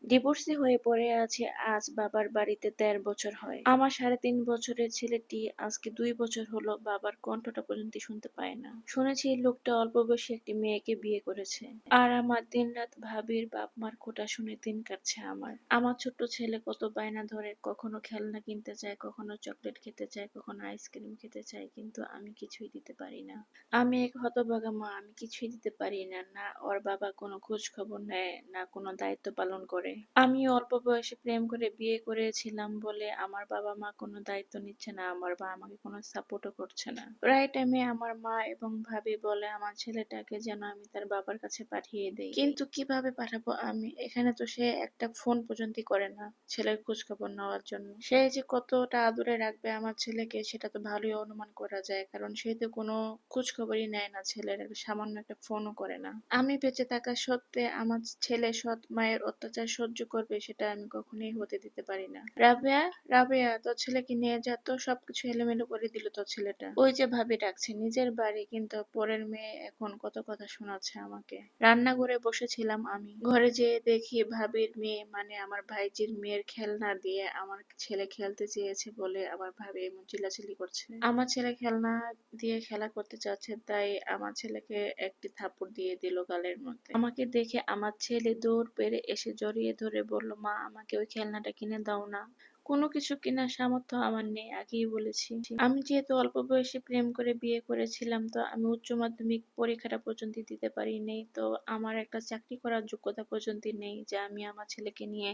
Divorcee হয়ে পড়ে আছে আজ বাবার বাড়িতে ১.৫ বছর হয়। আমার ৩.৫ বছরের ছেলেটি আজকে ২ বছর হলো বাবার কণ্ঠটা পর্যন্ত শুনতে পায় না। শুনেছি লোকটা অল্প বয়সী একটি মেয়েকে বিয়ে করেছে। আর আমার দিনরাত ভাবির বাপ-মার খোঁটা শুনে দিন কাটছে আমার। আমার ছোট্ট ছেলে কত বায়না ধরে, কখনো খেলনা কিনতে চায়, কখনো চকলেট খেতে চায়, কখনো আইসক্রিম খেতে চায়, কিন্তু আমি কিছুই দিতে পারি না। আমি এক হতভাগা মা, আমি কিছুই দিতে পারি না। না ওর বাবা কোনো খোঁজ খবর নেয়, না কোনো দায়িত্ব পালন করে। আমি অল্প বয়সে প্রেম করে বিয়ে করেছিলাম বলে আমার বাবা-মা কোনো দায়িত্ব নিচ্ছে না, আমার বা আমাকে কোনো সাপোর্টও করছে না। প্রায় টাইমে আমার মা এবং ভাবি বলে আমার ছেলেটাকে যেন আমি তার বাবার কাছে পাঠিয়ে দেই। কিন্তু কিভাবে পাঠাবো আমি? এখানে তো সে একটা ফোন পর্যন্তই করে না ছেলের খোঁজ খবর নেওয়ার জন্য। সে যে কতটা আদরে রাখবে আমার ছেলেকে সেটা তো ভালোই অনুমান করা যায়, কারণ সে তো কোনো খোঁজ খবরই নেয় না ছেলের, সামান্য একটা ফোনও করে না। আমি বেঁচে থাকা সত্ত্বে আমার ছেলে সৎ মায়ের অত্যাচার সহ্য করবে সেটা আমি কখনোই হতে দিতে পারি না। রাবেয়া, রাবেয়া, তোর ছেলেকে নিয়ে যা তো, সবকিছু এলোমেলো করে দিল তোর ছেলেটা। ওই যে ভাবি ডাকছে, নিজের বাড়ি কিন্তু পরের মেয়ে এখন কত কথা শোনাচ্ছে আমাকে। রান্নাঘরে বসেছিলাম আমি, ঘরে যেয়ে দেখি ভাবির মেয়ে মানে আমার ভাইজির মেয়ের খেলনা দিয়ে আমার ছেলে খেলতে চেয়েছে বলে আমার ভাবি এমন চিল্লাচিল্লি করছে। আমার ছেলে খেলনা দিয়ে খেলা করতে চাচ্ছে, তাই আমার ছেলেকে একটি থাপ্পড় দিয়ে দিল গালের মধ্যে। আমাকে দেখে আমার ছেলে দৌড় পেরে এসে জড়িয়ে ধরে বলল, মা আমাকে ওই খেলনাটা কিনে দাও না। কোনো কিছু কেনার সামর্থ্য আমার নেই, আগেই বলেছি। আমি যেহেতু অল্প বয়সে প্রেম করে বিয়ে করেছিলাম, তো আমি উচ্চ মাধ্যমিক পরীক্ষাটা পর্যন্ত দিতে পারিনি, তো আমার একটা চাকরি করার যোগ্যতা পর্যন্ত নেই যে আমি আমার ছেলেকে নিয়ে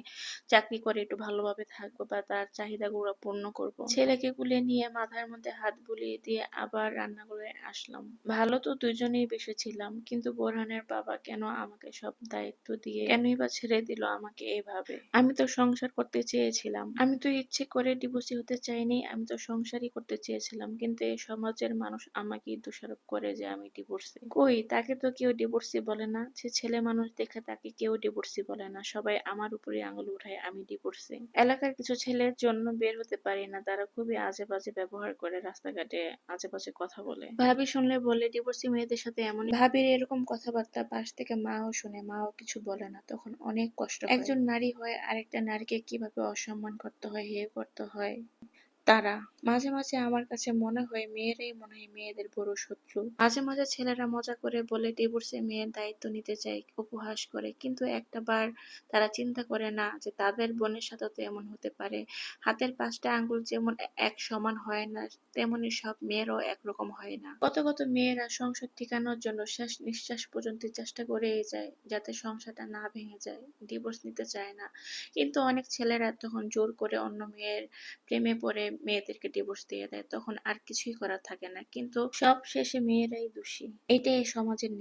চাকরি করে একটু ভালোভাবে থাকবো বা তার চাহিদাগুলো পূর্ণ করব। ছেলেকে কুলে নিয়ে মাথার মধ্যে হাত বুলিয়ে দিয়ে আবার রান্নাঘরে আসলাম। ভালো তো দুজনেই বেসেছিলাম, কিন্তু বোরহানের বাবা কেন আমাকে সব দায়িত্ব দিয়ে কেনই বা ছেড়ে দিল আমাকে এভাবে? আমি তো সংসার করতে চেয়েছিলাম, আমি তো ইচ্ছে করে ডিভোর্সি হতে চাইনি, আমি তো সংসারই করতে চেয়েছিলাম, কিন্তু এই সমাজের মানুষ আমাকেই দোষারোপ করে যে আমি ডিভোর্সি। কই, তাকে তো কেউ ডিভোর্সি বলে না। সে ছেলে মানুষ দেখে তাকে কেউ ডিভোর্সি বলে না, সবাই আমার উপরে আঙুল উঠায় আমি ডিভোর্সি। এলাকার কিছু ছেলের জন্য বের হতে পারি না, তারা খুবই আজে বাজে ব্যবহার করে, রাস্তাঘাটে আজে বাজে কথা বলে। ভাবি শুনলে বলে ডিভোর্সি মেয়েদের সাথে এমন। ভাবির এরকম কথাবার্তা পাশ থেকে মাও শুনে, মাও কিছু বলে না, তখন অনেক কষ্ট হয়। একজন নারী হয়ে আরেকটা নারীকে কিভাবে অসম্মান করতে হয়, হেয় করতে হয় তারা। মাঝে মাঝে আমার কাছে মনে হয় মেয়েরাই মনে হয় মেয়েদের বড় শত্রু। মাঝে মাঝে ছেলেরা মজা করে বলে ডিভোর্সে মেয়ের দায়িত্ব নিতে চাই, উপহাস করে, কিন্তু একটা বার তারা চিন্তা করে না যে তাদের বোনের সাথে তো এমন হতে পারে। হাতের ৫টা আঙ্গুল যেমন এক সমান হয় না, তেমনি সব মেয়েরাও একরকম হয় না। কত কত মেয়েরা সংসার টিকানোর জন্য শেষ নিঃশ্বাস পর্যন্ত চেষ্টা করেই যায় যাতে সংসারটা না ভেঙে যায়, ডিভোর্স নিতে চায় না। কিন্তু অনেক ছেলেরা তখন জোর করে অন্য মেয়ের প্রেমে পড়ে মেয়েদেরকে ডিভোর্স দিয়ে দেয়, তখন আর কিছুই করার থাকে না, কিন্তু সব শেষে মেয়েরাই দোষী। এটাই এই সমাজের